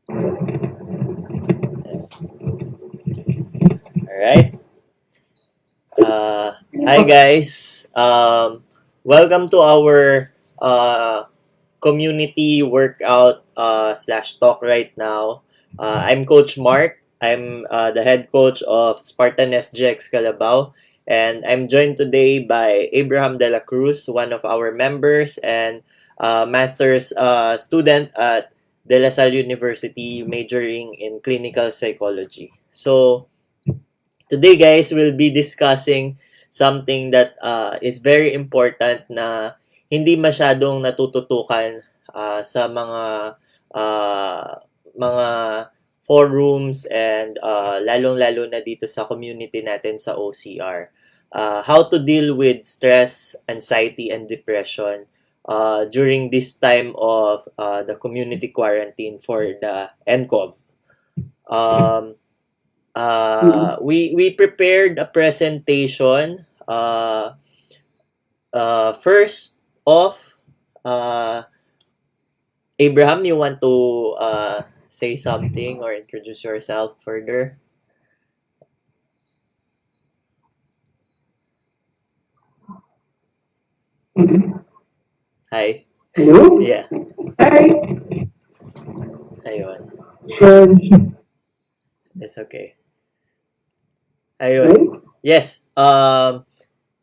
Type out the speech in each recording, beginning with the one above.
Alright. Hi guys. Welcome to our community workout slash talk right now. I'm Coach Marc. I'm the head coach of Spartan SGX Calabao. And I'm joined today by Abraham Dela Cruz, one of our members and master's student at DLSU University, majoring in clinical psychology. So, today guys, we'll be discussing something that is very important na hindi masyadong natututukan sa uh, mga forums and lalong-lalo na dito sa community natin sa OCR. How to deal with stress, anxiety, and depression during this time of the community quarantine for the NCOV. Um, we prepared a presentation. First off, Abraham, you want to say something or introduce yourself further? Hi. Hello? Yeah. Hi. Ayun. Sure. It's okay. Ayun. Yes.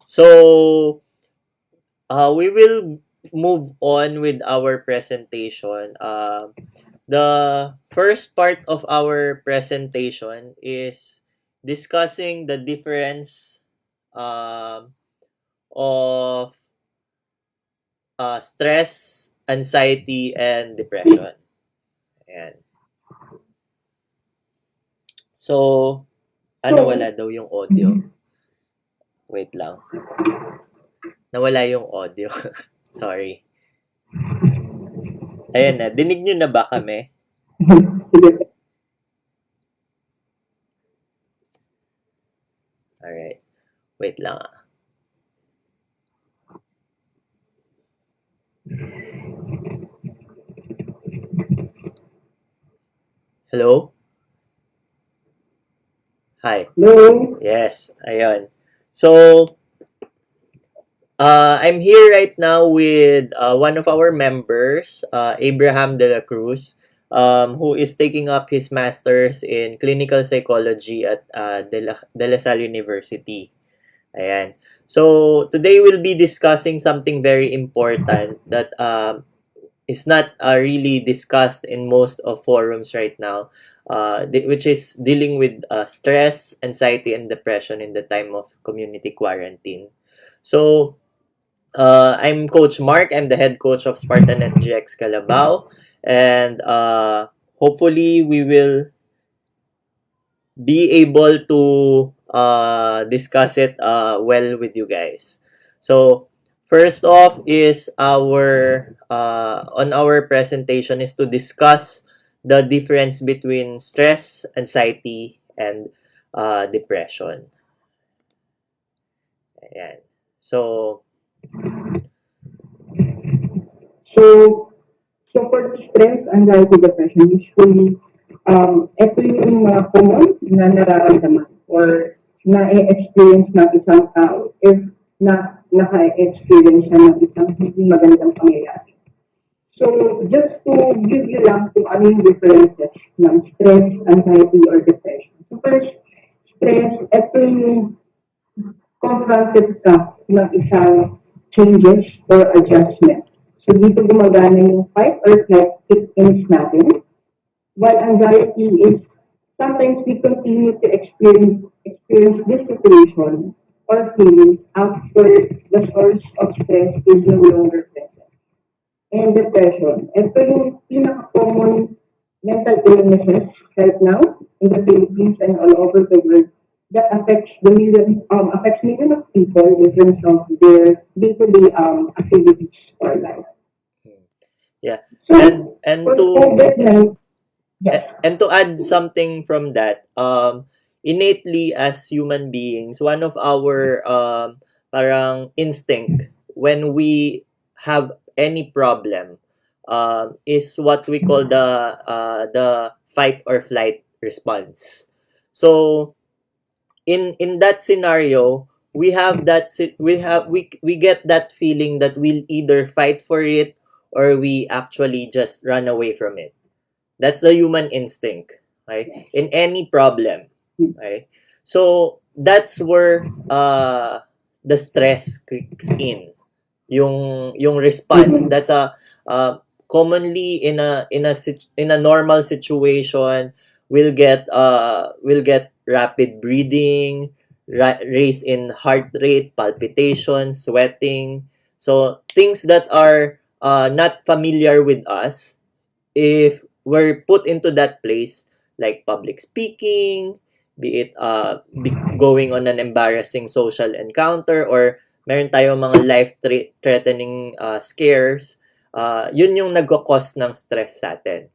So we will move on with our presentation. The first part of our presentation is discussing the difference of stress, anxiety, and depression. Ayan. So, wala daw yung audio? Wait lang. Nawala yung audio. Sorry. Ayan na. Dinig nyo na ba kami? Alright. Wait lang ah. Hello? Hi. Hello? Yes. Ayun. So, I'm here right now with one of our members, Abraham de la Cruz, who is taking up his master's in clinical psychology at De La Salle University. Ayan. So, today we'll be discussing something very important that is not really discussed in most of forums right now, which is dealing with stress, anxiety, and depression in the time of community quarantine. So, I'm Coach Marc. I'm the head coach of Spartan SGX Calabao. And hopefully, we will be able to discuss it well with you guys. So, first off is our on our presentation is to discuss the difference between stress, anxiety, and depression. Ayan. So, So, so for stress, anxiety, depression, usually, ito yung mga common na nararamdaman or na-experience ng isang tao if naka-experience siya ng isang hindi magandang pangyayari. So, just to give you lang kung ano yung differences ng stress, anxiety, or depression. So, first, stress, ito yung confronted ka ng isang changes or adjustment. So dito gumagana yung fight or flight techniques natin. While anxiety is sometimes we continue to experience this situation or feelings after the source of stress is no longer present. And depression, ito yung pinaka-common mental illnesses right now in the Philippines and all over the world that affects millions of people in terms of their day-to-day activities or life. yeah. So And for to COVID-19, yes, and to add something from that, innately as human beings, one of our parang instinct when we have any problem, is what we call the fight or flight response. So in that scenario, we have we get that feeling that we'll either fight for it or we actually just run away from it. That's the human instinct, right? In any problem, right? So that's where the stress kicks in. Yung response, that's a commonly in a normal situation, we'll get rapid breathing, raise in heart rate, palpitations, sweating. So things that are not familiar with us, if we're put into that place, like public speaking, be it going on an embarrassing social encounter, or meron tayong mga life-threatening scares, yun yung nagkakos ng stress sa atin.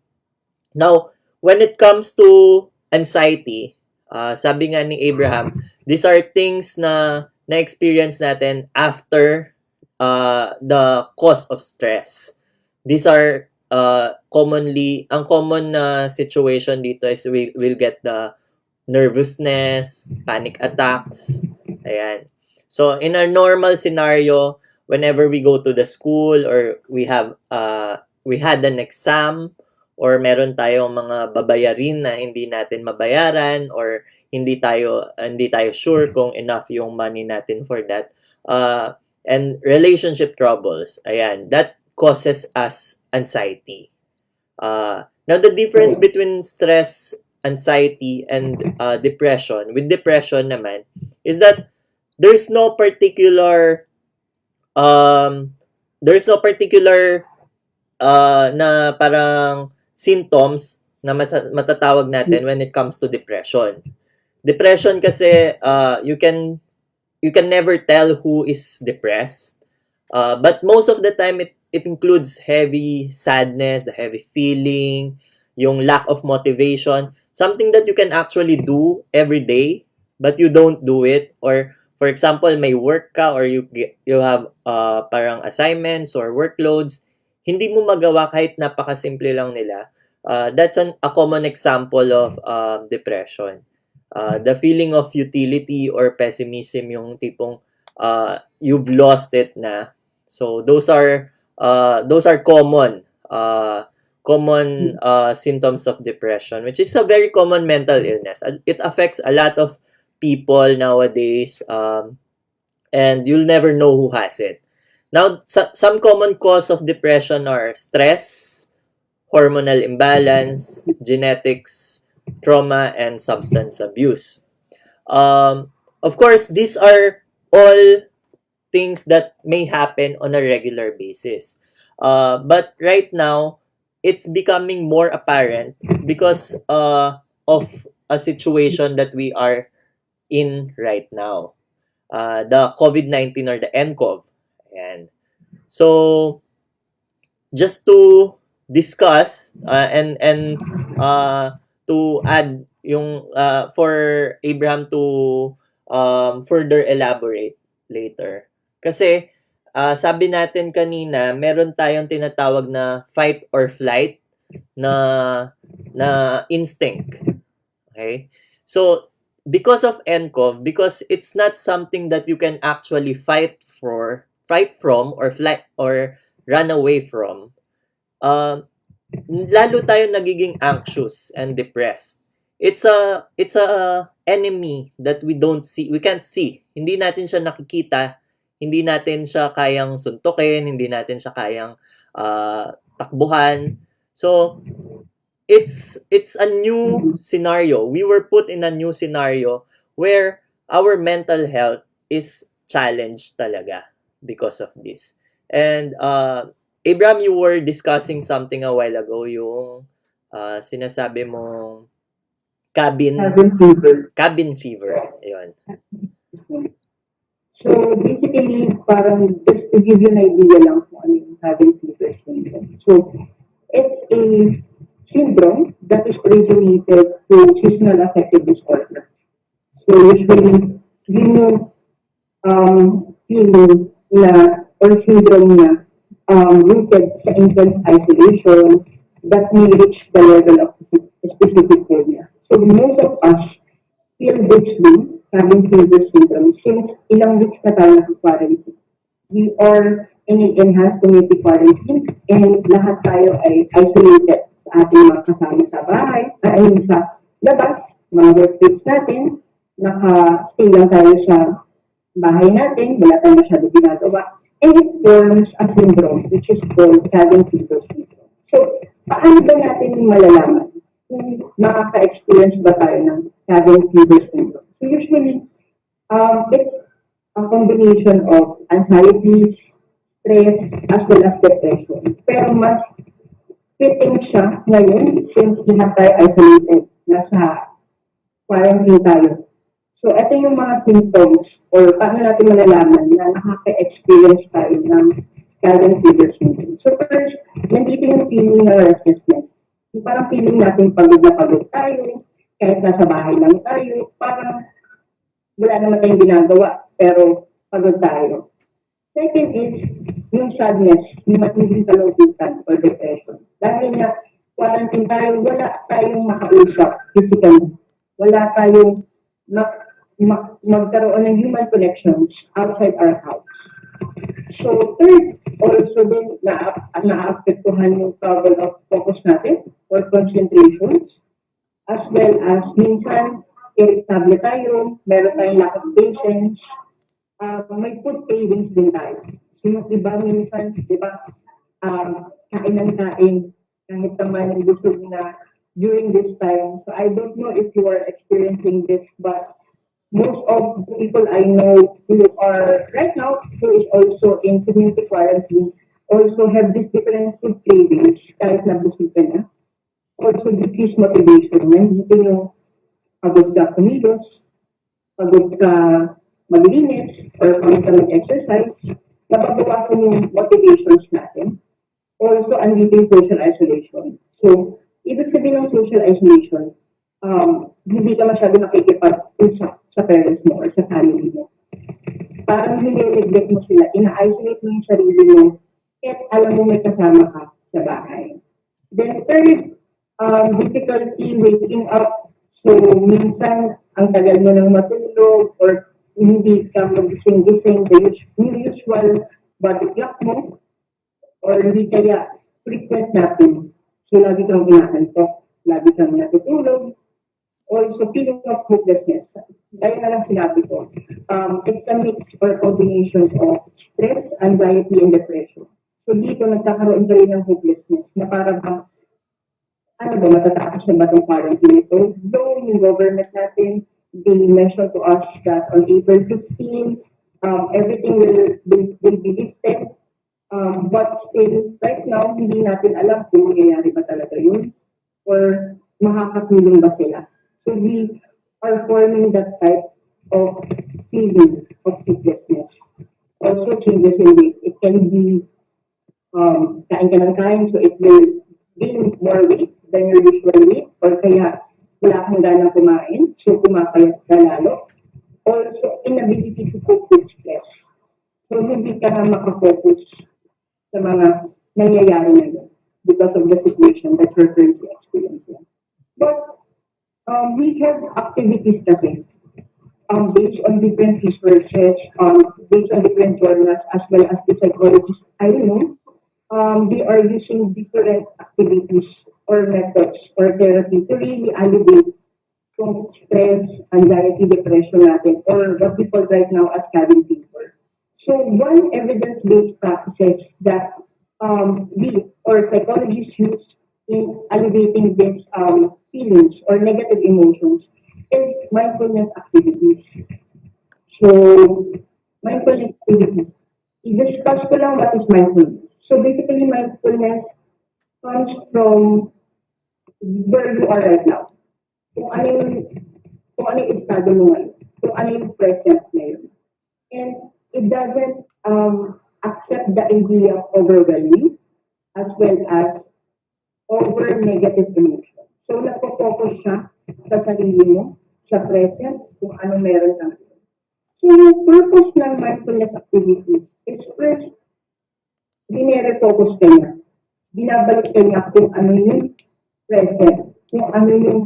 Now, when it comes to anxiety, sabi nga ni Abraham, these are things na na-experience natin after the cause of stress. These are ang common na situation dito is we'll get the nervousness, panic attacks, ayan. So, in a normal scenario, whenever we go to the school or we had an exam, or meron tayong mga babayarin na hindi natin mabayaran, or hindi tayo sure kung enough yung money natin for that, and relationship troubles, ayan, that causes us anxiety. Now, the difference between stress, anxiety, and depression, with depression naman, is that there's no particular um, na parang symptoms na matatawag natin when it comes to depression. Depression kasi, you can never tell who is depressed. But most of the time, it includes heavy sadness, the heavy feeling, yung lack of motivation, something that you can actually do every day, but you don't do it. Or, for example, may work ka, or you have parang assignments or workloads, hindi mo magawa kahit napakasimple lang nila. That's a common example of depression. The feeling of futility or pessimism, yung tipong you've lost it na. So those are common symptoms of depression, which is a very common mental illness. It affects a lot of people nowadays, and you'll never know who has it. Now, some common cause of depression are stress, hormonal imbalance, genetics, trauma, and substance abuse. Of course, these are all things that may happen on a regular basis. But right now, it's becoming more apparent because of a situation that we are in right now. The COVID-19 or the NCOV. Ayan. So, just to discuss and to add yung for Abraham to further elaborate later. Kasi sabi natin kanina, meron tayong tinatawag na fight or flight na instinct. Okay? So, because of NCOV, because it's not something that you can actually fight from, or flight or run away from, lalo tayo nagiging anxious and depressed. It's a enemy that we can't see. Hindi natin siya nakikita, hindi natin siya kayang suntukin, hindi natin siya kayang takbuhan. So it's a new scenario. We were put in a new scenario where our mental health is challenged talaga because of this. And Abraham, you were discussing something a while ago, yung sinasabi mong cabin fever. Ayun. So, basically, parang just to give you an idea lang kung ano yung cabin fever syndrome. So, it's a syndrome that is originated to seasonal affective disorder. So, usually, yun yung feeling na or syndrome na rooted sa intense isolation that may reach the level of specific phobia. So most of us feel this way, having fever syndrome, since ilang weeks na tayo nag-quarantine. We are in an enhanced community quarantine and lahat tayo ay isolated sa ating mga kasama sa bahay, ay sa labas, mga workmates natin, naka-stay lang tayo sa bahay natin, wala tayong masyado ginagawa. And it forms a syndrome, which is called cabin fever syndrome. So, paano ba natin malalaman kung makaka-experience ba tayo ng cabin fever syndrome? So, usually, it's a combination of anxiety, stress, as well as depression. Pero mas fitting siya ngayon since lahat tayo isolated, nasa quarantine tayo. So, ito yung mga symptoms or paano natin malalaman na nakaka-experience tayo ng cabin fever syndrome. So, first, nandito yung feeling ng restlessness. Yung parang feeling natin pagod na pagod tayo, kahit nasa bahay lang tayo, parang wala naman tayong ginagawa, pero pagod tayo. Second is yung sadness, yung matinding kalungkutan or depression. Dahil nga, quarantine tayo, wala tayong makausap physically. Wala tayong magkaroon ng human connections outside our house. So, third, also din naapektuhan yung level of focus natin or concentrations, as well as minsan, irritable tayo, meron tayong lack of patience, may food cravings din tayo. So, yung iba minsan, di ba, kain ng kain, kahit naman busog na during this time. So, I don't know if you are experiencing this, but most of the people I know who are right now, who is also in community quarantine, also have this different food cravings, kahit na busog ka na. Also, decreased motivation. Nandito yung pagod ka kumilos, pagod ka maglinis, or pagod ka mag-exercise, nababawasan yung motivations natin. Also, andito yung social isolation. So, ibig sabihin ng social isolation, hindi ka masyado nakikipag-usap sa parents mo or sa family mo. Parang nire-neglect mo sila, ina-isolate mo yung sarili mo, at alam mo may kasama ka sa bahay. Then third, difficulty waking up. So, minsan, ang tagal mo nang matulog or hindi ka magising-gising the usual body clock mo or hindi kaya frequent natin. So, lagi kang inaantok, lagi kang natutulog. Also, feeling of hopelessness. Dahil na lang sinabi ko, it's a mix or combination of stress, anxiety, and depression. So, dito nagkakaroon tayo ng hopelessness na parang ano ba, matatakas na ba itong quarantine ito? Though yung government natin, they mentioned to us that on April 15, everything will be lifted. But still, right now, hindi natin alam kung mangyayari ba talaga yun or makakatulong ba sila. So we are forming that type of feeling of hopelessness. Also, changes in weight. It can be kain ka ng kain, so it will gain more weight than your usual weight, or kaya wala kang ganang kumain, so kumakayat ka lalo. Also, inability to cope with stress. So, hindi ka na makafocus sa mga nangyayari na yun because of the situation that you're currently experiencing. But, we have activities kasi based on different researches, based on different journals, as well as the psychologists I know, they are using different activities or methods or therapy to really alleviate from stress, anxiety, depression natin, or what we call right now as cabin fever. So one evidence-based practices that we or psychologists use in alleviating these feelings or negative emotions is mindfulness activities. So, mindfulness activities. I-discuss ko lang what is mindfulness. So, basically, mindfulness comes from where you are right now. Kung ano yung estado mo ngayon. Kung ano yung present ngayon. And it doesn't accept the idea of overwhelming as well as over negative emotion. So, nagpo-focus siya sa sarili mo, sa present, kung ano meron kang. So, yung purpose ng mindfulness activities is first, binire-focus ka niya. Binabalik ka niya kung ano yung present, kung ano yung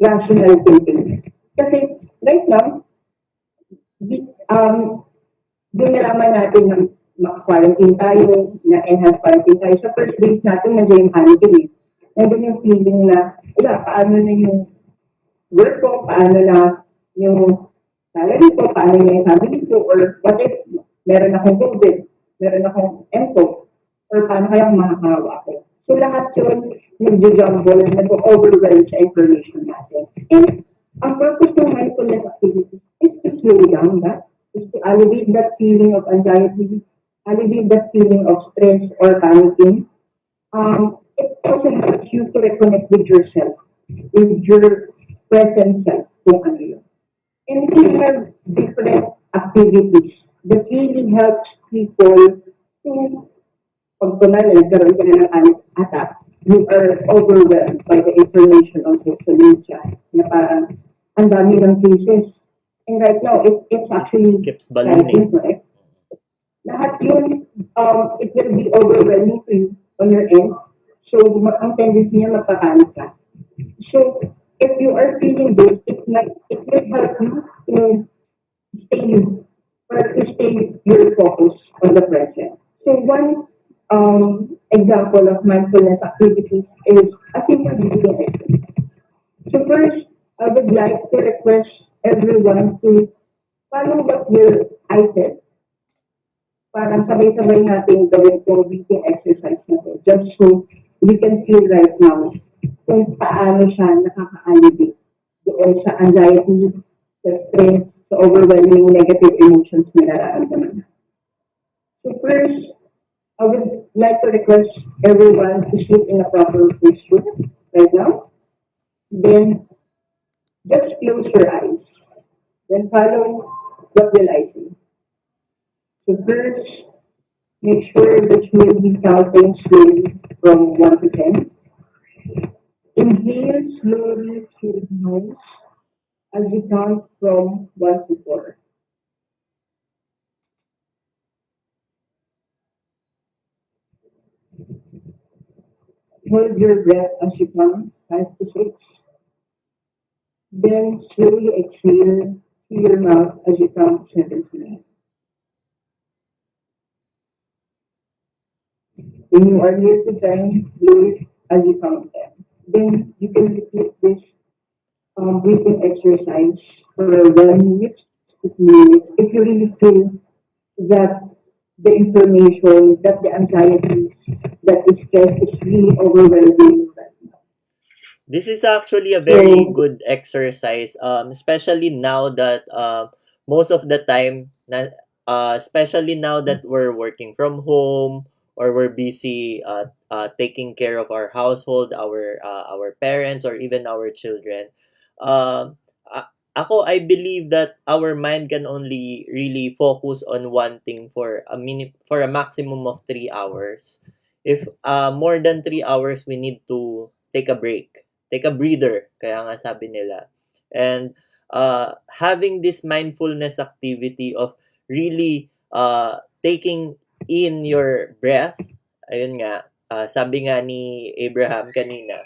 rational thinking. Kasi right now, di, doon nalaman natin na maka-quarantine tayo, na enhanced quarantine tayo. Sa first days natin, nandiyan yung panic eh. Nandiyan yung feeling na, paano na yung work ko, paano na yung salary ko, paano na yung family ko, or what if meron akong COVID, meron akong MCO, or paano kaya makakawa ako. So lahat yun, nag-jumble, nag-overwhelm sa information natin. And ang purpose ng mindfulness activity is to slow down that, is to alleviate that feeling of anxiety, alleviate that feeling of stress or panicking. It also helps you to reconnect with yourself, with your present self, kung ano yun. And we have different activities that really helps people to, pag kunwari nagkaroon ka na ng panic attack, you are overwhelmed by the information on social media na parang ang dami ng cases. And right now, it's actually Keeps ballooning. right? Lahat yun, it will be overwhelming to you on your end. So, ang tendency niya magpapanik ka. So, if you are feeling this, it will help you to stay or to stay your focus on the present. So, one example of mindfulness activities is a simple breathing exercise. So first, I would like to request everyone to follow what I said. Parang sabay-sabay natin gawin itong breathing exercise na to. Just so we can feel right now kung paano siya nakaka-alleviate doon sa anxiety, sa stress, sa overwhelming negative emotions na nararamdaman. So first, I would like to request everyone to sleep in a proper posture right now. Then just close your eyes. Then follow what will I say. So first, make sure that you will be counting slowly from 1 to 10. Inhale slowly through the nose as you count from 1 to 4. Hold your breath as you count 5 to 6. Then slowly exhale through your mouth as you count 7 to 9. When you are near to 10, blow it as you count 10. Then you can repeat this breathing exercise for 1 minute to 2 minutes if you really feel that the information, that the anxiety, that the stress is really overwhelming you right now. This is actually a very good exercise, especially now that most of the time, especially now that we're working from home or we're busy taking care of our household, our parents, or even our children. I believe that our mind can only really focus on one thing for for a maximum of 3 hours. If more than 3 hours, we need to take a break, take a breather, kaya nga sabi nila. And having this mindfulness activity of really taking in your breath, ayun nga, sabi nga ni Abraham kanina,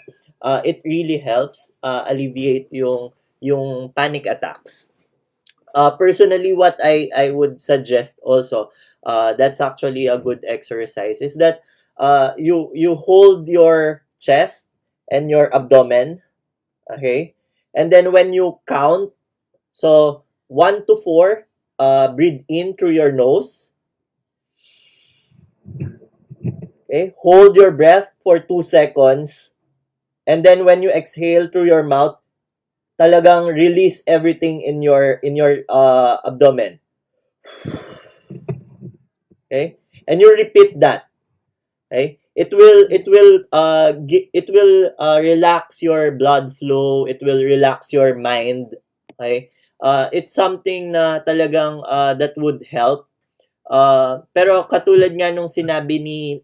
it really helps alleviate yung panic attacks. Personally, what I would suggest also, that's actually a good exercise, is that you hold your chest and your abdomen, okay? And then when you count, so 1 to 4, breathe in through your nose, okay? Hold your breath for 2 seconds, and then when you exhale through your mouth, talagang release everything in your abdomen. Okay? And you repeat that. Okay? It will relax your blood flow, it will relax your mind. Okay? It's something na talagang that would help. Pero katulad nga nung sinabi ni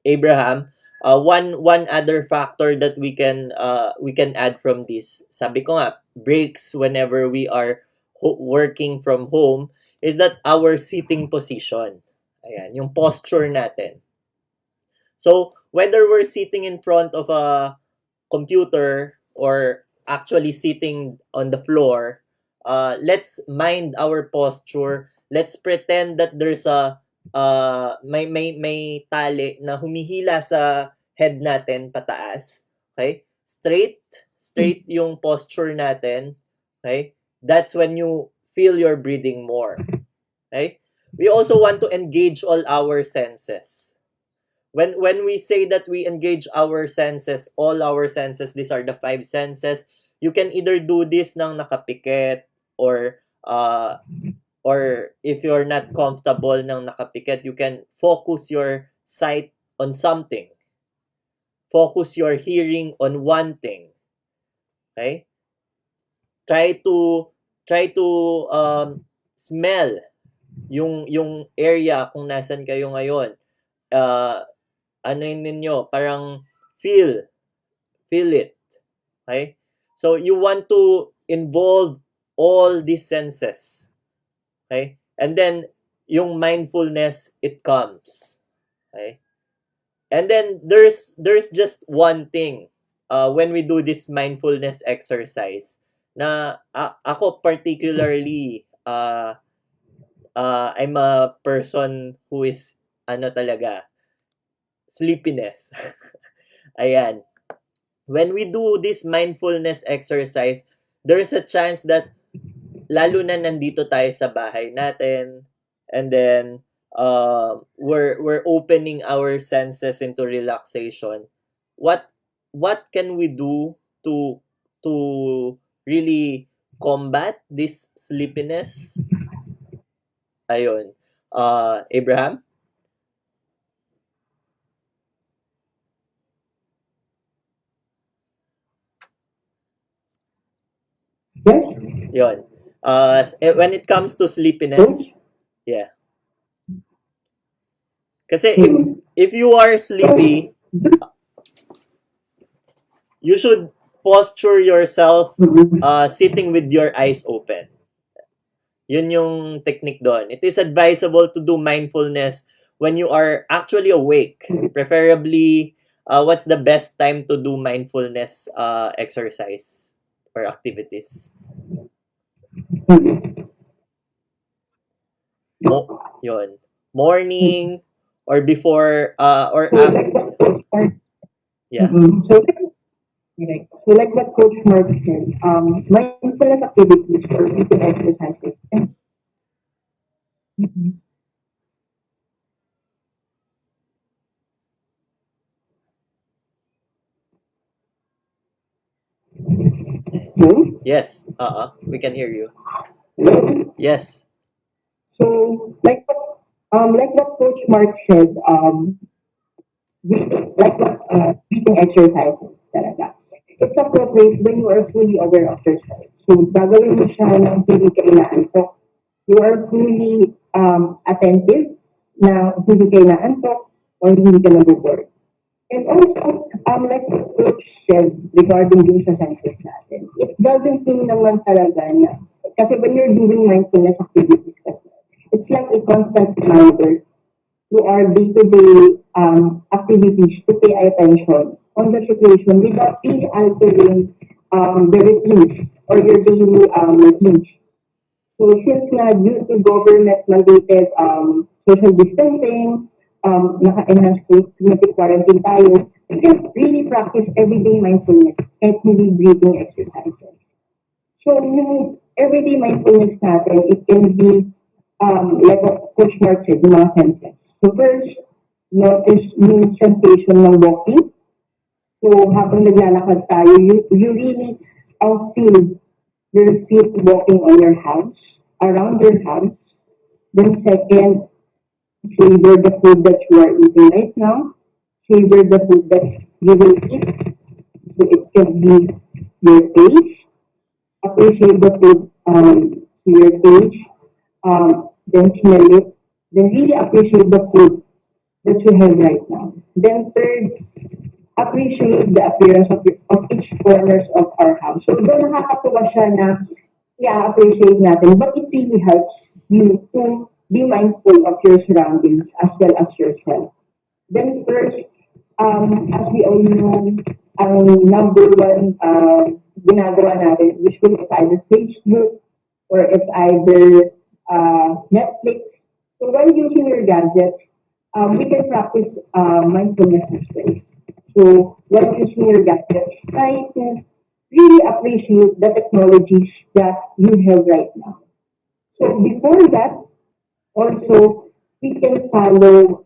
Abraham, one other factor that we can add from this, sabi ko nga, breaks whenever we are working from home, is that our sitting position. Ayan, yung posture natin. So, whether we're sitting in front of a computer or actually sitting on the floor, let's mind our posture. Let's pretend that there's a may tali na humihila sa head natin pataas. Okay? Straight yung posture natin. Okay? That's when you feel your breathing more. Okay? We also want to engage all our senses. When we say that we engage our senses, all our senses, these are the five senses, you can either do this ng nakapikit or if you're not comfortable ng nakapikit, you can focus your sight on something. Focus your hearing on one thing. Okay? Try to smell yung area kung nasan kayo ngayon. Ano yun ninyo, parang feel it. Okay? So, you want to involve all these senses. Okay? And then, yung mindfulness, it comes. Okay? And then, there's just one thing when we do this mindfulness exercise na ako particularly, I'm a person who is, talaga, sleepiness. Ayan. When we do this mindfulness exercise, there's a chance that lalo na nandito tayo sa bahay natin and then we're opening our senses into relaxation. What can we do to really combat this sleepiness? Ayun. Abraham? Yes? Yun. When it comes to sleepiness, yeah. Kasi if you are sleepy, you should posture yourself sitting with your eyes open. Yun yung technique doon. It is advisable to do mindfulness when you are actually awake. Preferably, what's the best time to do mindfulness exercise or activities? Yun. Morning or before or yeah. So like what Coach Marc said, mindfulness activities or breathing exercises. No? Yes. We can hear you. Hello? Yes. So like what Coach Marc said, breathing exercises talaga. It's appropriate when you are fully aware of yourself. So, gagawin mo siya ng hindi ka inaantok. You are fully attentive na hindi ka inaantok or hindi ka nabubor. And also, like what Coach said regarding dun sa senses natin, it doesn't mean naman talaga na, kasi when you're doing mindfulness activities, it's like a constant reminder to our day-to-day activities to pay attention on the situation without really altering the routines or your daily routines. So since na due to government-mandated social distancing, naka-enhance climatic quarantine tayo, we can really practice everyday mindfulness and really breathing exercises. So yung everyday mindfulness natin, it can be like what Coach Marc said, yung mga senses. So first, notice yung sensation ng walking. So habang naglalakad tayo, you really feel your feet walking on your house, around your house. Then second, savor the food that you are eating right now. Savor the food that you will eat. So it can be your taste. Appreciate the food to your taste. Then smell it. Then really appreciate the food that you have right now. Then third, appreciate the appearance of each corners of our house. So doon nakakatuwa siya na i-appreciate natin, but it really helps you to be mindful of your surroundings as well as yourself. Then first, as we all know, ang number one ginagawa natin, usually it's either Facebook or it's either Netflix. So while using your gadgets, we can practice mindfulness as well. So while using your gadgets, try to really appreciate the technologies that you have right now. So before that, also, we can follow,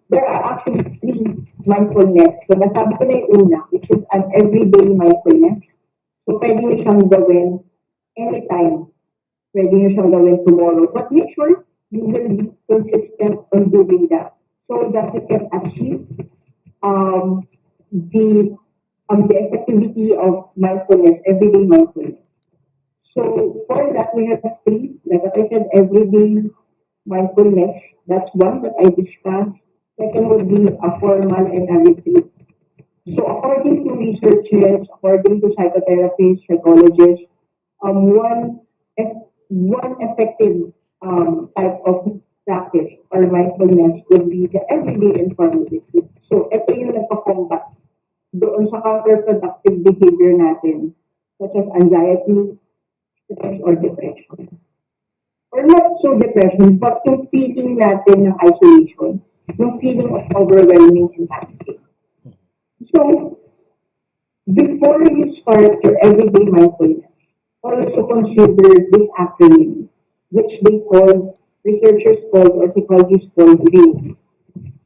there are actually three mindfulness. So, nasabi ko na yung una, which is an everyday mindfulness. So, pwede nyo siyang gawin anytime. Pwede nyo siyang gawin tomorrow. But make sure you will be consistent on doing that so that you can achieve um, the, the effectivity of mindfulness, everyday mindfulness. So, for that, we have three. Like what I said, everyday mindfulness. That's one that I discussed. Second would be a formal and a retreat. So according to researchers, according to psychotherapists, psychologists, one one effective type of practice or mindfulness would be the everyday informal retreat. So ito yung nagpa-combat doon sa counterproductive behavior natin, such as anxiety, stress, or depression. Or not so depression, but yung feeling natin ng isolation, yung feeling of overwhelming anxiety. So, before you start your everyday mindfulness, also consider this acronym, which they call, researchers call, or psychologists call RAIN.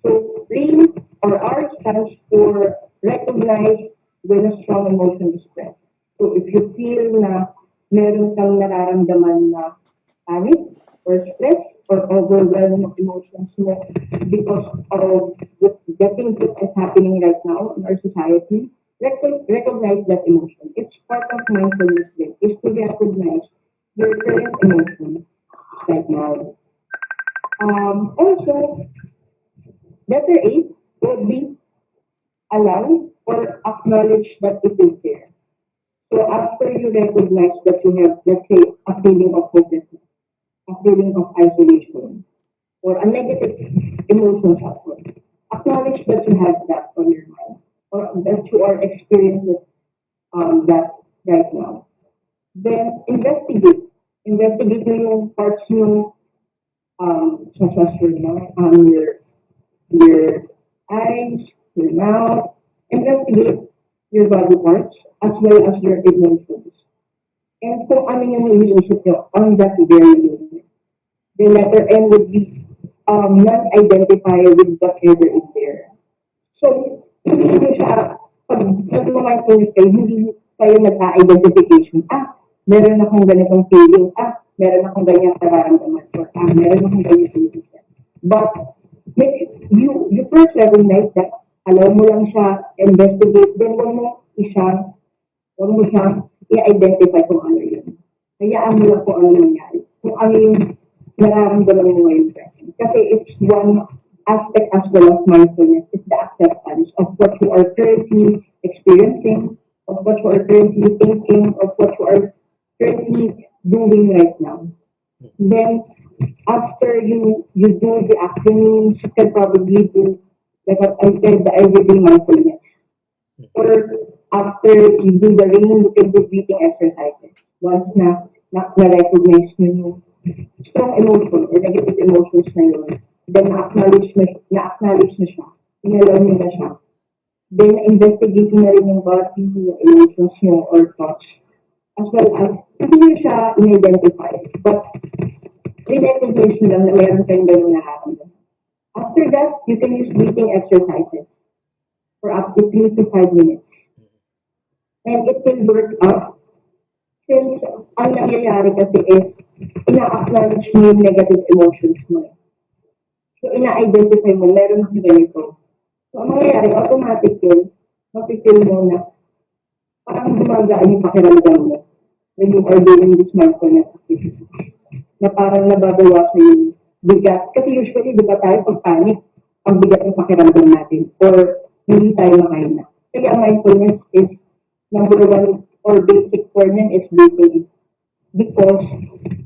So, RAIN or R stands for recognize when a strong emotion is present. So, if you feel na meron kang nararamdaman na panic or stress or overwhelming of emotions mo because of the things that is happening right now in our society, recognize that emotion. It's part of mindfulness then, is to recognize your current emotion right now. Also, letter 8 would be allow or acknowledge that it is there. So after you recognize that you have, let's say, a feeling of hopelessness, a feeling of isolation, or a negative emotion output, acknowledge that you have that on your mind, or that you are experiencing that right now. Then investigate. Investigate mo yung parts mo, such as your eyes, your mouth. Investigate your body parts as well as your emotions. And kung ano yung iniisip nyo on that very moment. The letter N would be not-identify with whatever is there. So, hindi nyo siya, pag nag-mindfulness kayo, hindi kayo nag-identification. Meron akong ganitong feeling. Meron akong ganyan nararamdaman. Or, meron akong ganyan feeling. But, you first recognize that, alam mo lang siya, investigate, then huwag mo siyang i-identify kung ano yun. Hayaan mo lang kung ano nangyari. Kung ano yung nararamdaman mo ngayon present. Kasi it's one aspect as well as mindfulness. It's the acceptance of what you are currently experiencing, of what you are currently thinking, of what you are currently doing right now. Then, after you do the acronyms, you can probably do, like what I said, the everyday mindfulness. Or after you do the ring, you can do breathing exercises. Once na-recognize nyo yung strong emotion or negative emotions na yun, then na-acknowledge na siya, inalaw nyo na siya. Then investigate na rin yung body, yung emotions nyo or thoughts. As well as, hindi nyo siya in-identify, but recognize nyo lang na meron kayong ganun nararamdaman. After that, you can use breathing exercises for up to 3 to 5 minutes. And it will work out since ang nangyayari kasi is ina-acknowledge mo yung negative emotions mo. So, ina-identify mo, meron akong ganito. So, ang mangyayari, automatic yun, mapipil mo na parang gumagaan yung pakiramdam mo when you are doing this mindfulness activity. Na parang nababawasan yung bigat. Kasi usually, di ba tayo pag panic, ang bigat ng pakiramdam natin or hindi tayo makaina. Kaya ang mindfulness is number one or basic for niyan is breathing. Because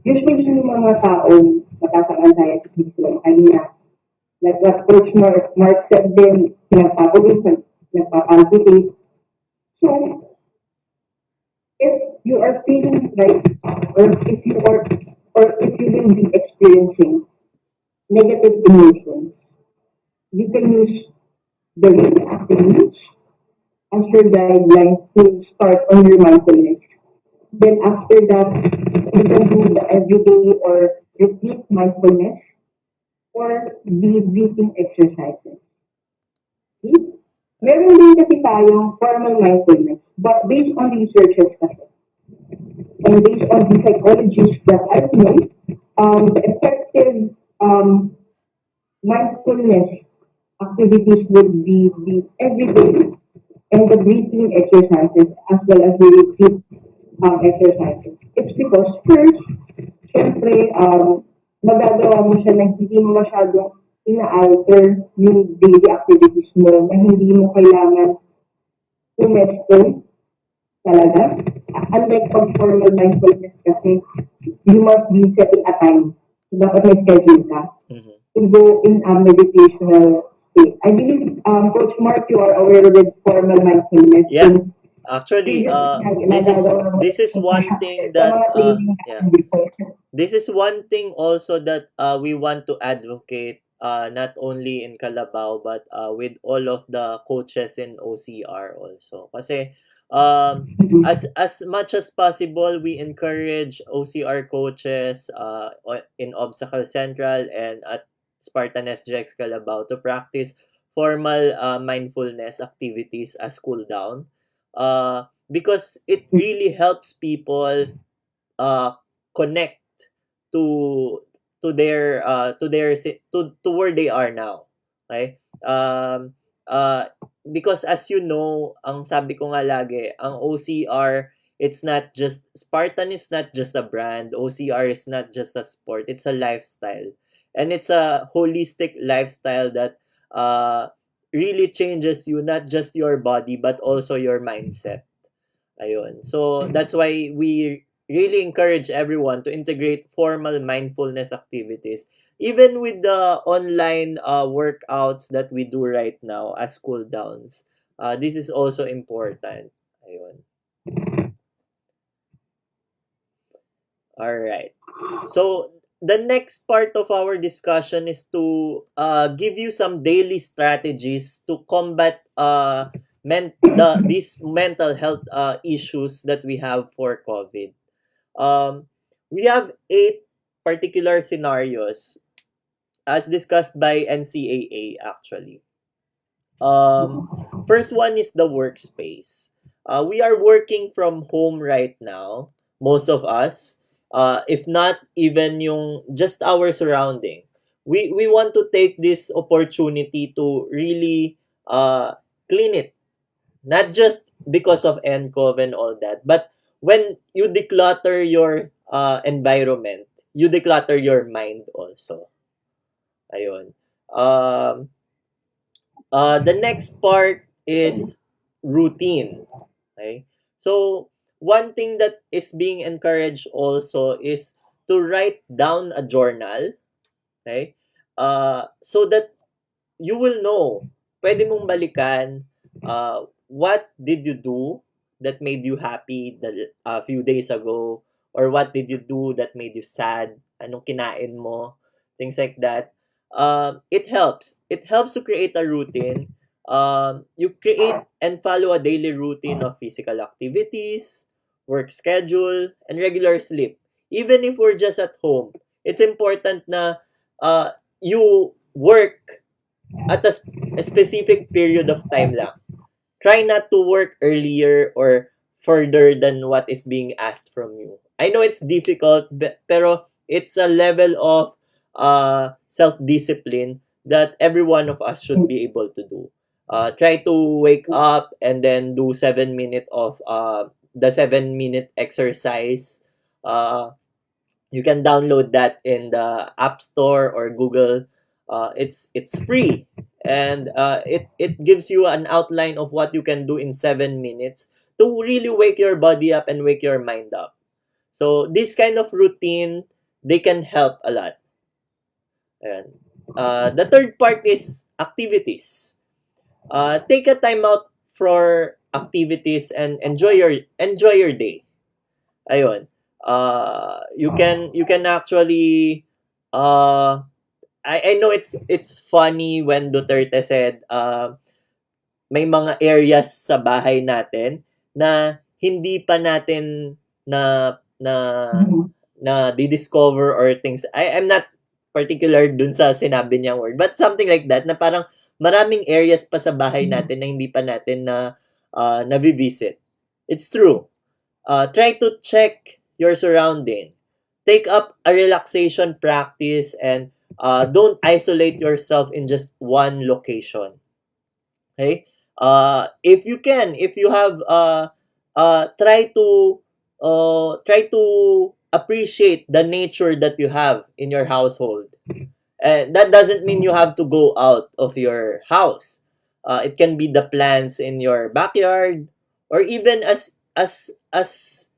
usually yung mga taong mataas ang anxiety sila kanina. Like what Coach Marc said din, pinagpapawisan, pinagpapalpitate. So, if you are feeling right, or if you are, or if you will be experiencing negative emotions, you can use the reading activities as your guidelines to start on your mindfulness. Then after that, you can do the everyday or repeat mindfulness or the breathing exercises. Okay? Meron din kasi tayong formal mindfulness, but based on researches kasi, and based on the psychologists that I've known, the effective mindfulness activities would be the everyday and the breathing exercises as well as the repeat exercises. It's because first, syempre, magagawa mo siya na hindi mo masyadong ina-alter yung daily activities mo na hindi mo kailangan umesto talaga. Unlike pag formal mindfulness kasi, you must be setting a time. So, dapat may schedule ka Mhm. to go in a meditational state. I believe, Coach Mark, you are aware with formal mindfulness. Yeah. Since Actually, nagagawa mo this is one thing sa that mga training yeah. natin before. This is one thing also that we want to advocate, not only in Calabao but with all of the coaches in OCR also. Kasi as much as possible, we encourage OCR coaches in Obstacle Central and at Spartan SGX Calabao to practice formal mindfulness activities as cool down, because it really helps people uh, connect to to where they are now. Okay? Because as you know, ang sabi ko nga lagi, ang OCR, it's not just Spartan is not just a brand. OCR is not just a sport. It's a lifestyle. And it's a holistic lifestyle that really changes you, not just your body but also your mindset. Ayun. So that's why we really encourage everyone to integrate formal mindfulness activities even with the online workouts that we do right now as cool downs. This is also important. Ayun. All right. So the next part of our discussion is to give you some daily strategies to combat these mental health issues that we have for COVID. Um, we have 8 particular scenarios as discussed by NCAA actually. First one is the workspace. We are working from home right now, most of us. If not even yung just our surrounding. We want to take this opportunity to really clean it. Not just because of NCOV and all that, but when you declutter your environment, you declutter your mind also. Ayun. Um, the next part is routine. Okay? So, one thing that is being encouraged also is to write down a journal, okay? So that you will know, pwede mong balikan what did you do that made you happy a few days ago, or what did you do that made you sad, anong kinain mo, things like that. It helps to create a routine. You create and follow a daily routine of physical activities, work schedule, and regular sleep. Even if we're just at home, it's important na you work at a specific period of time lang. Try not to work earlier or further than what is being asked from you. I know it's difficult, pero it's a level of self-discipline that every one of us should be able to do. Try to wake up and then do 7 minutes of the 7 minute exercise. You can download that in the App Store or Google. It's free, and it gives you an outline of what you can do in 7 minutes to really wake your body up and wake your mind up. So this kind of routine, they can help a lot. Ayan. The third part is activities. Take a time out for activities and enjoy your day. Ayun. You can actually I know it's funny when Duterte said may mga areas sa bahay natin na hindi pa natin na na na di-discover or things. I'm not particular dun sa sinabi niyang word, but something like that na parang maraming areas pa sa bahay natin na hindi pa natin na-visit. It's true. Try to check your surrounding. Take up a relaxation practice and don't isolate yourself in just one location. Okay? If you can, if you have try to appreciate the nature that you have in your household. That doesn't mean you have to go out of your house. It can be the plants in your backyard, or even as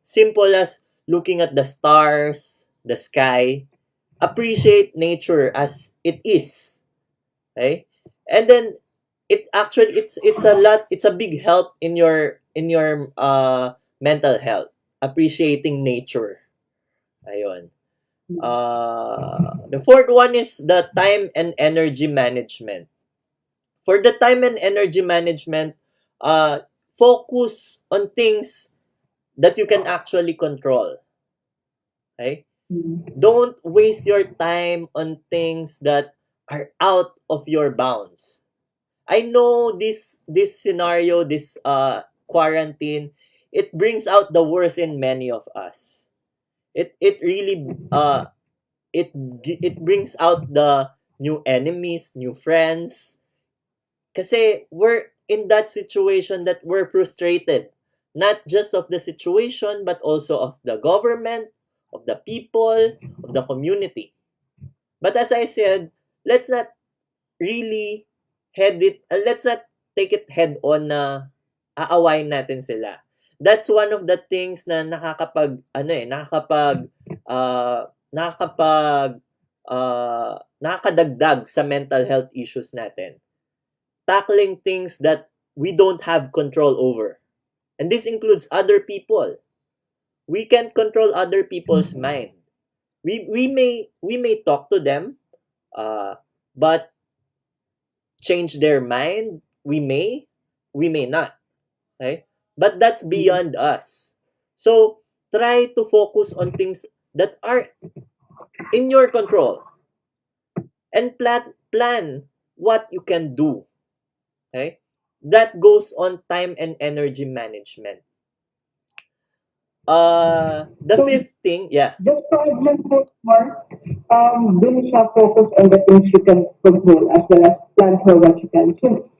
simple as looking at the stars, the sky. Appreciate nature as it is. Okay? And then it's a big help in your mental health. Appreciating nature. Ayun. The fourth one is the time and energy management. For the time and energy management, focus on things that you can actually control. Okay? Don't waste your time on things that are out of your bounds. I know this scenario, this quarantine, it brings out the worst in many of us. It really it brings out the new enemies, new friends. Kasi we're in that situation that we're frustrated. Not just of the situation, but also of the government, of the people, of the community. But as I said, let's not really let's not take it head on na aawayin natin sila. That's one of the things na nakakadagdag sa mental health issues natin. Tackling things that we don't have control over. And this includes other people. We can't control other people's mind. We may talk to them, but change their mind, we may not. Okay? But that's beyond us. So, try to focus on things that are in your control. And plan what you can do. Okay? That goes on time and energy management. The fifth thing, yeah. Just to add lang po more, dun siya focus on the things you can control as well as plan for what you can. So,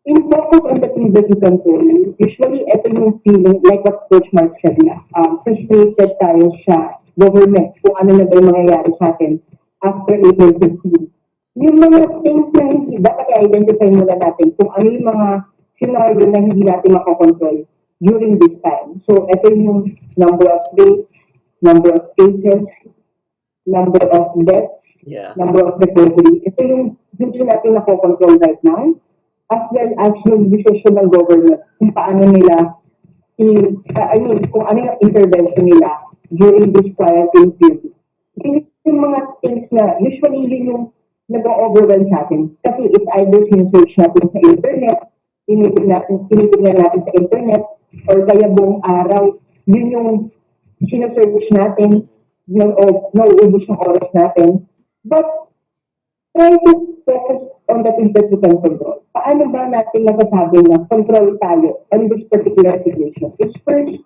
in focus on the things that you control, usually ito yung feeling, like what Coach Marc said na, frustrated tayo sa government kung ano na ba yung mangyayari sa atin after April 15. Yung mga things na hindi, dapat i-identify muna natin kung ano yung mga scenario na hindi natin makakontrol during this time. So, ito yung number of days, number of cases, number of deaths, number of recovery. Ito yung hindi natin makakontrol right now, as well as yung decision ng government kung paano nila, kung ano yung intervention nila during this quarantine period. Yung mga things na usually yun yung nag-overwhelm sa atin. Kasi it's either sinesearch natin sa internet, tinitignan natin sa internet, or kaya buong araw, yun yung sinesearch natin, nauubos ng oras natin. But, try to focus on the things that you can control. Paano ba natin masasabi na control tayo on this particular situation? It's first,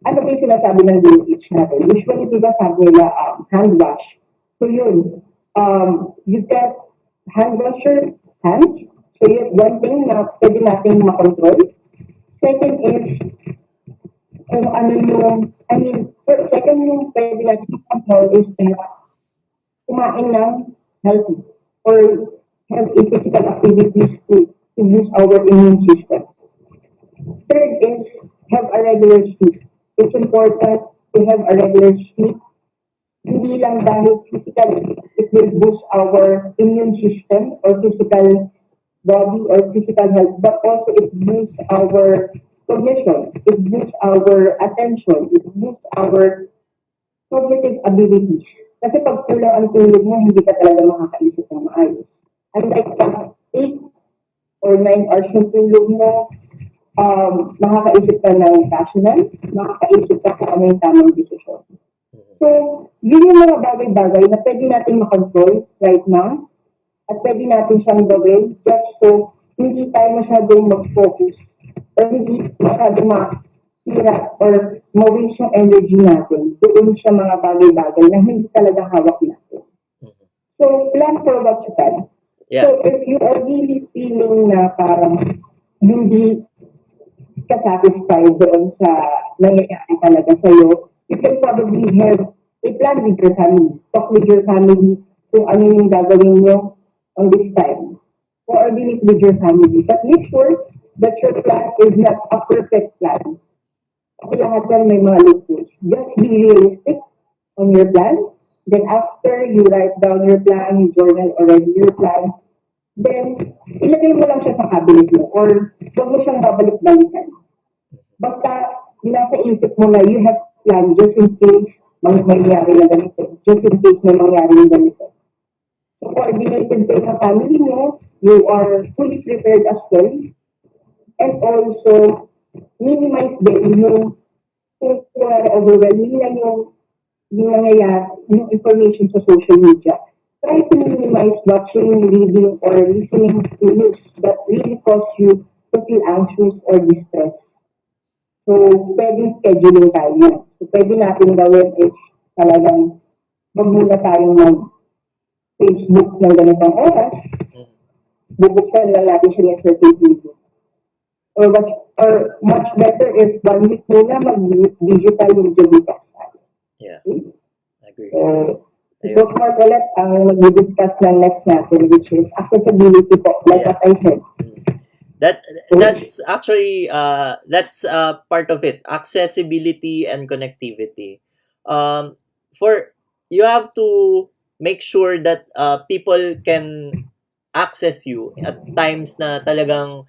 ano ba yung sinasabi ng DLSU natin? Usually, diba sabi nila, hand wash. So yun, you get hand wash your hands. So yun, one thing na pwede natin makontrol. Second is, second yung pwede natin makontrol is kumain ng healthy or have a physical activities to use our immune system. Third is have a regular sleep. It's important to have a regular sleep. Hindi lang dahil physically, it will boost our immune system or physical body or physical health, but also it boosts our cognition, it boosts our attention, it boosts our cognitive abilities. Kasi pag kulang ang tulog mo, hindi ka talaga makakaisip ng maayos. Unlike pag 8 or 9 hours yung tulog mo, makakaisip ka ng rational, makakaisip ka kung ano yung tamang desisyon. So, yun yung mga bagay-bagay na pwede natin makontrol right now at pwede natin siyang gawin just so hindi tayo masyadong mag-focus or hindi masyadong mahirap or ma-waste yung energy natin doon sa mga bagay-bagay na hindi talaga hawak natin. So, plan for what you can. Yeah. So, if you are really feeling na parang hindi ka satisfied doon sa nangyayari talaga sa'yo, you can probably have a plan with your family. Talk with your family kung ano yung gagawin nyo on this time. Coordinate with your family. But make sure that your plan is not a perfect plan. Kasi lahat yan may mga loopholes. Just be realistic on your plan. Then after you write down your plan, you journal already your plan, then ilagay mo lang siya sa cabinet mo or huwag mo siyang babalik-balikan. Basta nasa isip mo na you have plan just in case mangyari na ganito. Just in case may mangyari na ganito. So coordinated kayo sa family mo, you are fully prepared as well. And also, minimize din yung kung overwhelming na yung nangyayari, yung information sa social media. Try to minimize watching, reading, or listening to news that really cause you to feel anxious or distressed. So, pwedeng scheduling tayo. So, pwede natin gawin is talagang wag muna tayong mag-Facebook ng ganitong oras. Bubuksan lang natin siya ng certain video. Or much better if 1 week muna mag-digital media detox. Yeah. Okay? Agree. So, Marc ulit ang mag-discuss ng next natin, which is accessibility po, like Yeah. what I said. That's actually that's part of it, accessibility and connectivity. For you have to make sure that people can access you at times na talagang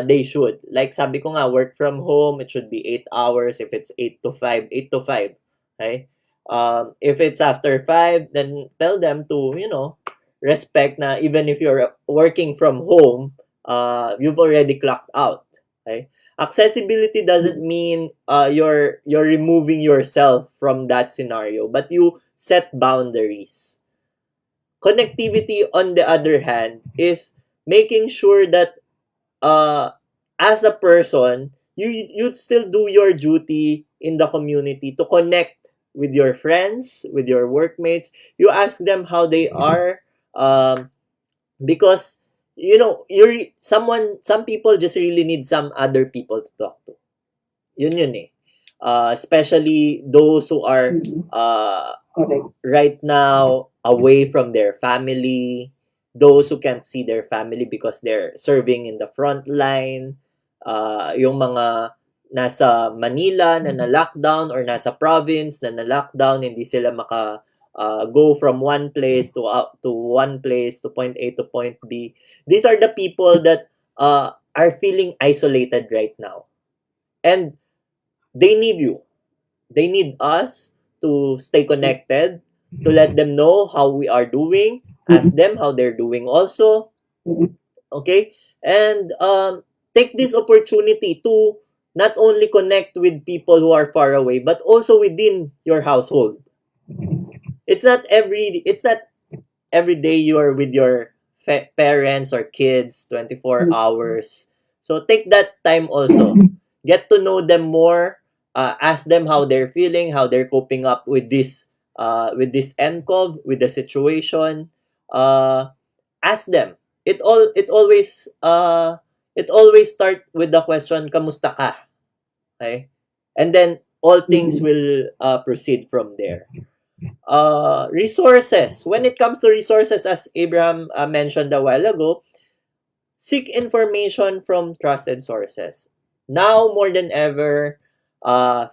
they should. Like sabi ko nga, work from home, it should be 8 hours. If it's 8 to 5, 8 to 5. Okay? If it's after 5, then tell them to, respect na even if you're working from home, you've already clocked out. Okay? Accessibility doesn't mean you're removing yourself from that scenario, but you set boundaries. Connectivity, on the other hand, is making sure that as a person, you'd still do your duty in the community to connect with your friends, with your workmates. You ask them how they are, because some people just really need some other people to talk to. Yun eh. Especially those who are right now away from their family, those who can't see their family because they're serving in the front line, yung mga nasa Manila na na-lockdown or nasa province na na-lockdown, hindi sila go from one place to one place, to point A to point B. These are the people that are feeling isolated right now. And they need you. They need us to stay connected, to let them know how we are doing, ask them how they're doing also. Okay? And take this opportunity to not only connect with people who are far away, but also within your household. It's not every day you are with your parents or kids 24 hours. So take that time also. Get to know them more. Ask them how they're feeling, how they're coping up with this NCOV, with the situation. Ask them. It always start with the question, kamusta ka? Okay? And then all things will proceed from there. Resources. When it comes to resources, as Abraham mentioned a while ago, seek information from trusted sources. Now more than ever,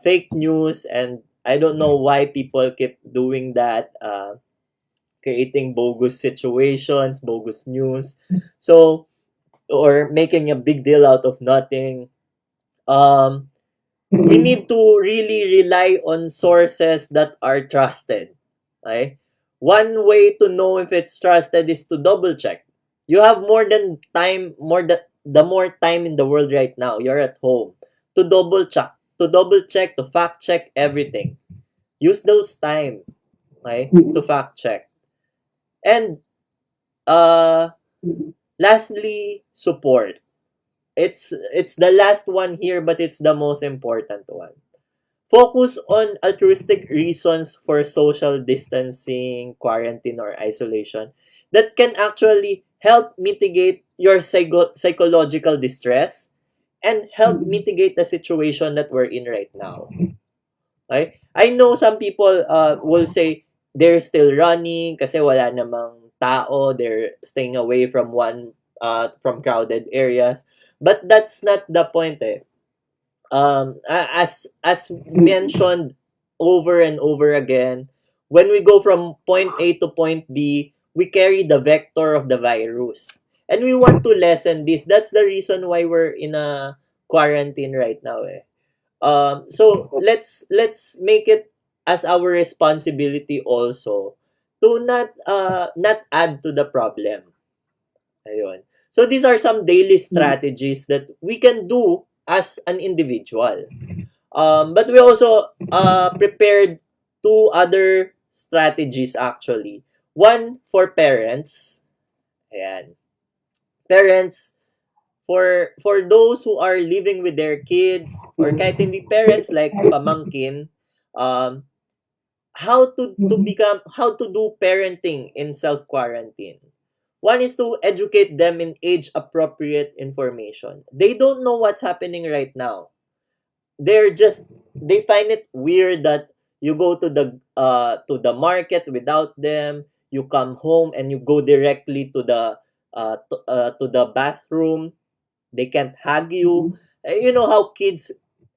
fake news, and I don't know why people keep doing that. creating bogus situations, bogus news. So, or making a big deal out of nothing. Um, we need to really rely on sources that are trusted. Okay? One way to know if it's trusted is to double check. You have more than time, more the more time in the world right now. You're at home to double check, to fact check everything. Use those time, okay, to fact check. And uh, lastly, support. It's the last one here, but it's the most important one. Focus on altruistic reasons for social distancing, quarantine, or isolation that can actually help mitigate your psychological distress and help mitigate the situation that we're in right now. Okay? I know some people will say they're still running kasi wala namang tao, they're staying away from from crowded areas. But that's not the point eh. As mentioned over and over again, when we go from point A to point B, we carry the vector of the virus. And we want to lessen this. That's the reason why we're in a quarantine right now eh. So let's make it as our responsibility also to not add to the problem. Ayun. So these are some daily strategies that we can do as an individual. But we also prepared two other strategies actually. One for parents. Ayan. Parents, for those who are living with their kids or kahit hindi parents like pamangkin, um, how to do parenting in self quarantine. One is to educate them in age appropriate information. They don't know what's happening right now. They find it weird that you go to the market without them, you come home and you go directly to the bathroom. They can't hug you. You know how kids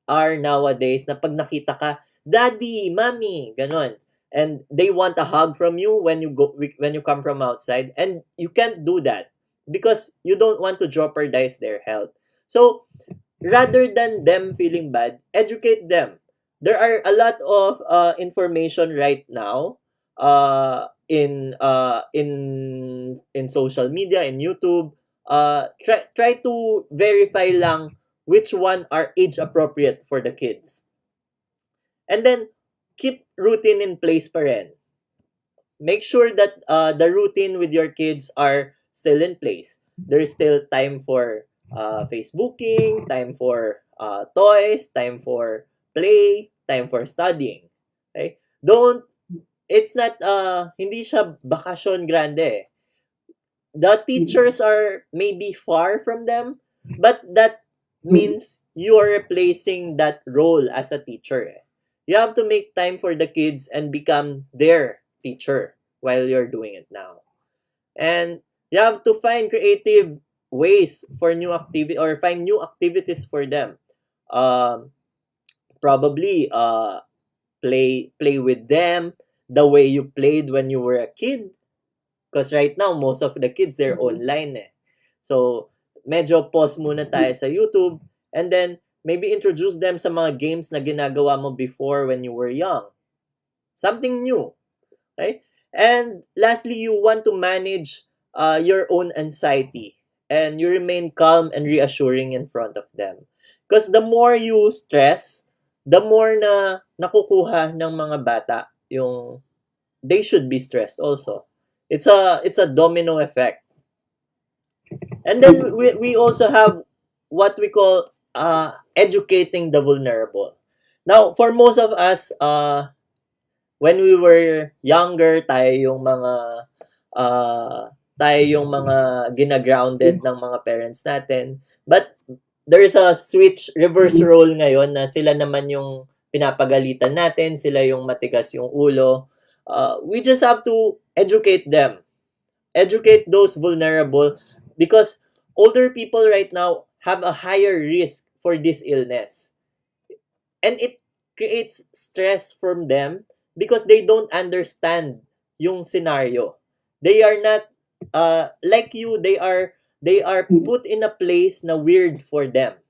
are nowadays na pag nakita ka, daddy, mommy, ganon. And they want a hug from you when you come from outside, and you can't do that because you don't want to jeopardize their health. So rather than them feeling bad, educate them. There are a lot of information right now in social media, in YouTube. Try to verify lang which one are age appropriate for the kids. And then keep routine in place pa rin. Make sure that the routine with your kids are still in place. There is still time for Facebooking, time for toys, time for play, time for studying. Okay? Don't it's not hindi siya bakasyon grande. Eh. The teachers are maybe far from them, but that means you are replacing that role as a teacher. Eh. You have to make time for the kids and become their teacher while you're doing it now. And you have to find creative ways for new activity or find new activities for them. Um, Probably play with them the way you played when you were a kid. Because right now, most of the kids, they're online eh. So, medyo pause muna tayo sa YouTube and then maybe introduce them sa mga games na ginagawa mo before when you were young. Something new. Okay? And lastly, you want to manage your own anxiety and you remain calm and reassuring in front of them. Because the more you stress, the more na nakukuha ng mga bata yung they should be stressed also. It's a domino effect. And then we also have what we call educating the vulnerable. Now, for most of us, when we were younger, tayo yung mga ginagrounded ng mga parents natin. But there is a reverse role ngayon na sila naman yung pinapagalitan natin, sila yung matigas yung ulo. We just have to educate them. Educate those vulnerable because older people right now have a higher risk for this illness. And it creates stress from them because they don't understand yung scenario. They are not like you, they are put in a place na weird for them.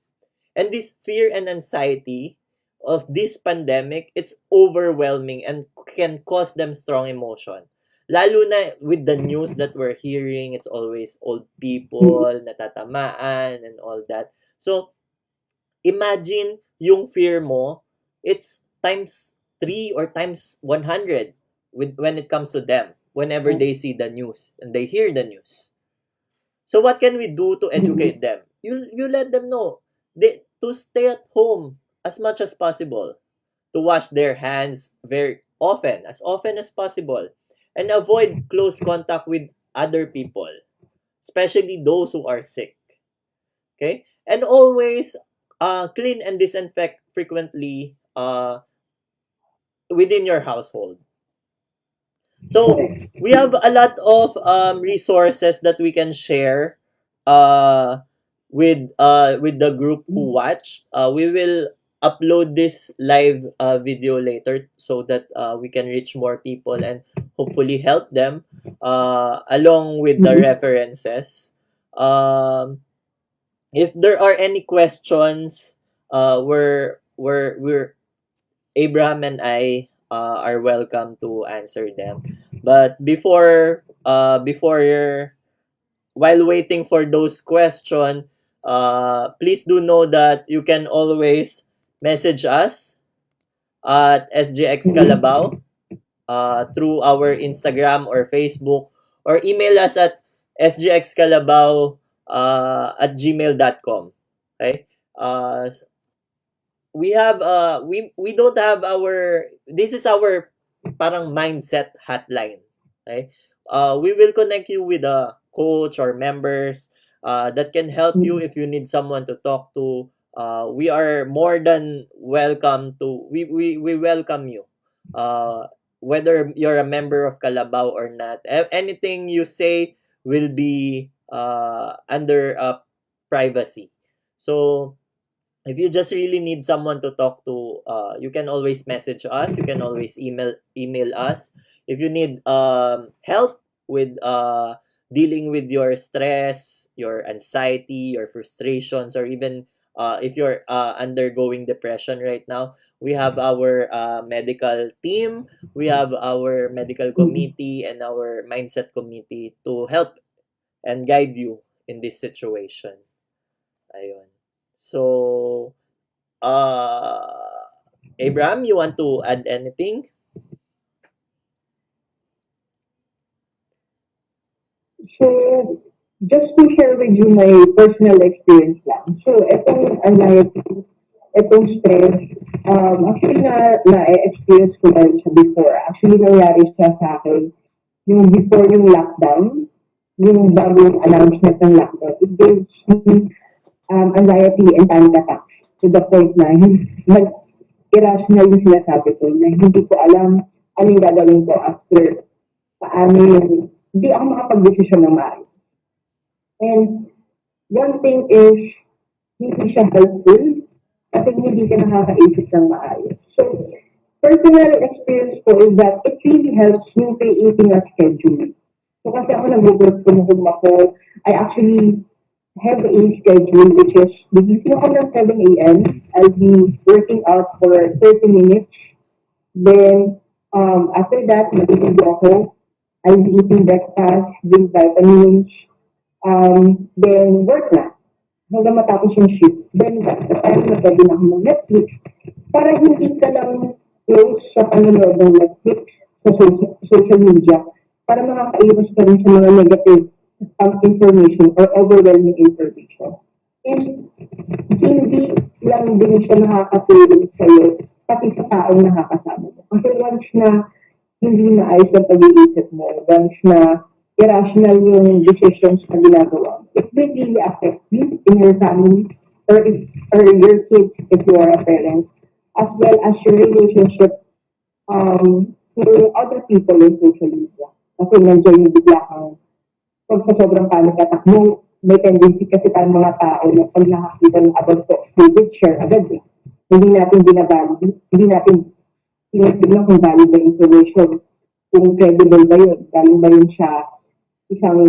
And this fear and anxiety of this pandemic, it's overwhelming and can cause them strong emotion. Lalo na with the news that we're hearing, it's always old people, natatamaan, and all that. So, imagine yung fear mo, it's times 3 or times 100 when it comes to them, whenever they see the news and they hear the news. So what can we do to educate them? You let them know to stay at home as much as possible, to wash their hands very often as possible, and avoid close contact with other people, especially those who are sick. Okay? And always clean and disinfect frequently within your household. So we have a lot of resources that we can share with the group who watch. We will upload this live video later so that we can reach more people and hopefully help them along with the references. If there are any questions, we're Abraham and I are welcome to answer them. But while waiting for those questions, please do know that you can always message us at SGX Calabao through our Instagram or Facebook, or email us at sgxcalabao at gmail.com. Okay? We don't have this is our parang mindset hotline. Okay? We will connect you with a coach or members that can help you if you need someone to talk to. We are more than welcome to we welcome you. Whether you're a member of Calabao or not, anything you say will be under privacy. So if you just really need someone to talk to, you can always message us. You can always email us. If you need help with dealing with your stress, your anxiety, your frustrations, or even if you're undergoing depression right now, we have our medical team, we have our medical committee, and our mindset committee to help and guide you in this situation. Ayun. So, Abraham, you want to add anything? So, just to share with you my personal experience lang. So, itong anxiety, itong stress, actually na-experience ko na siya before. Actually, nangyari siya sa akin yung before yung lockdown, yung bagong announcement ng lockdown. It gives me anxiety and panic attacks to the point na irrational yung sinasabi ko na hindi ko alam anong gagawin ko after paano yung hindi ako makapag-desisyon ng maayos. And one thing is, hindi siya helpful kasi hindi ka nakakaisip ng maayos. So, personal experience ko is that it really helps you creating a schedule. So, kasi ako nag-work from home ako, I actually have a schedule which is, gigising ako ng 7 a.m., I'll be working out for 30 minutes. Then, after that, mag-video ako. I'll be eating breakfast, drink vitamins, then work na. Hanggang matapos yung shift. Then, that's the time na pwede na ako mag-Netflix. Para hindi ka lang close sa panonood ng Netflix sa social media. Para makakaiwas ka rin sa mga negative information or overwhelming information. And hindi lang din siya nakakatulong sa'yo, pati sa taong nakakasama mo. Kasi once na hindi maayos ang pag-iisip mo, once na irrational yung decisions na ginagawa, it will really affect you in your family or your kids if you are a parent, as well as your relationship to other people in social media. Kasi nandiyan yung bigla kang pag sa sobrang panic attack mo, may tendency kasi tayong mga tao na pag nakakita ng about to, we will share agad eh. Hindi natin binabalid, hindi natin tinitignan kung valid na information. kung credible ba yun. Galing ba yun siya isang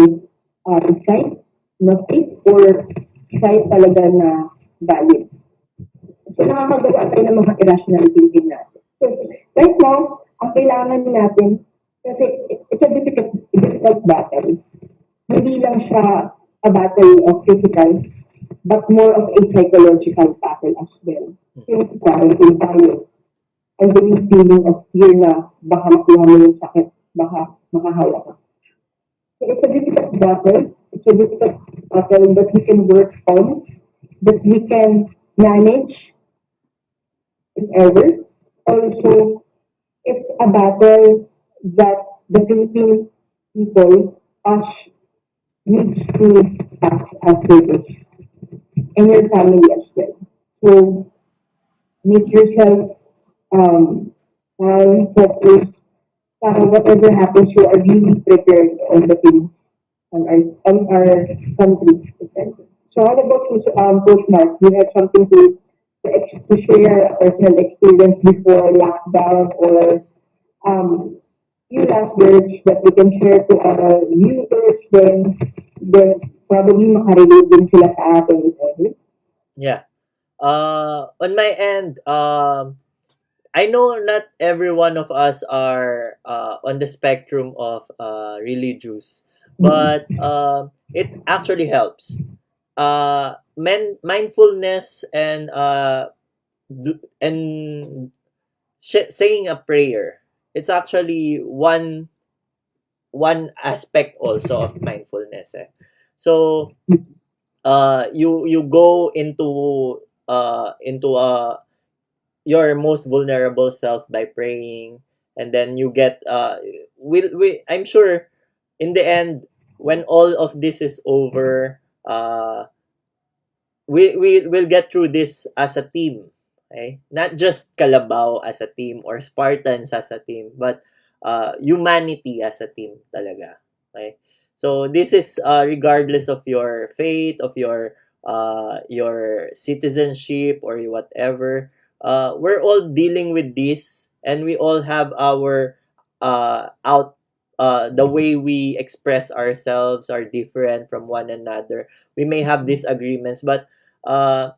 site na fake or site talaga na valid. So, nakakagawa tayo ng mga irrational thinking natin. So, right now, ang kailangan natin, kasi it's a difficult battle. Hindi lang siya a battle of physical, but more of a psychological battle as well. Since quarantine tayo, and yung feeling of fear na baka makuha mo yung sakit, baka makahawa ka. So it's a difficult battle. It's a difficult battle that we can work on, that we can manage if ever. Also, it's a battle that the Philippine people, us, needs to pass as service. And your family as well. So, make yourself focused para whatever happens, you are really prepared on the things on our country. So how about you, Coach Mark? You have something to share a personal experience before lockdown or few last words that we can share to our viewers, then probably makarelate din sila sa atin. Yeah. On my end, I know not every one of us are on the spectrum of religious, but it actually helps. Mindfulness and and saying a prayer. It's actually one aspect also of mindfulness. So you go into your most vulnerable self by praying, and then you get we I'm sure in the end, when all of this is over, we will get through this as a team. Okay, not just Kalabaw as a team or Spartans as a team, but humanity as a team talaga. Okay, so this is regardless of your faith, of your citizenship or whatever. We're all dealing with this, and we all have our out the way we express ourselves are different from one another. We may have disagreements, but uh,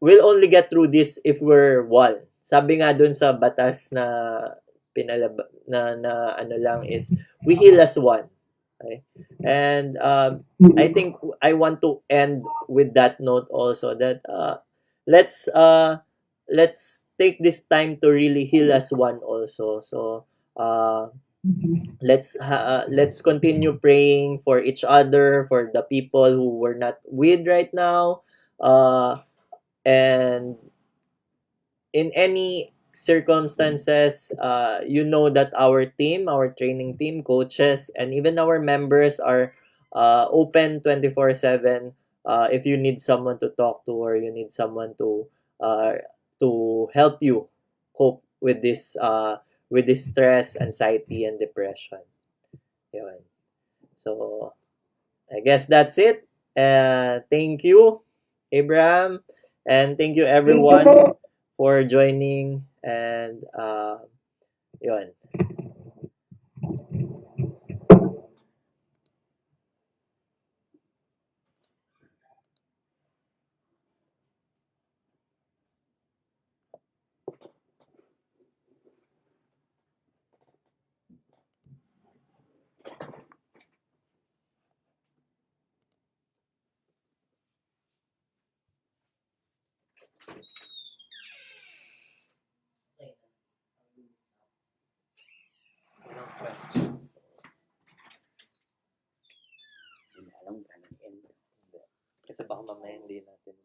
we'll only get through this if we're one. Sabi nga dun sa batas na na ano lang is we heal as one. Okay? And I think I want to end with that note also, that let's let's take this time to really heal as one also. So let's continue praying for each other, for the people who we're not with right now, and in any circumstances, you know that our team, our training team, coaches, and even our members are open 24/7. If you need someone to talk to, or you need someone to help you cope with this stress, anxiety, and depression. Yun. So I guess that's it. Thank you, Abraham, and thank you Thank you everyone po. for joining. And yun. Walang questions. Hindi alam kung end. Kasi baka mamaya hindi natin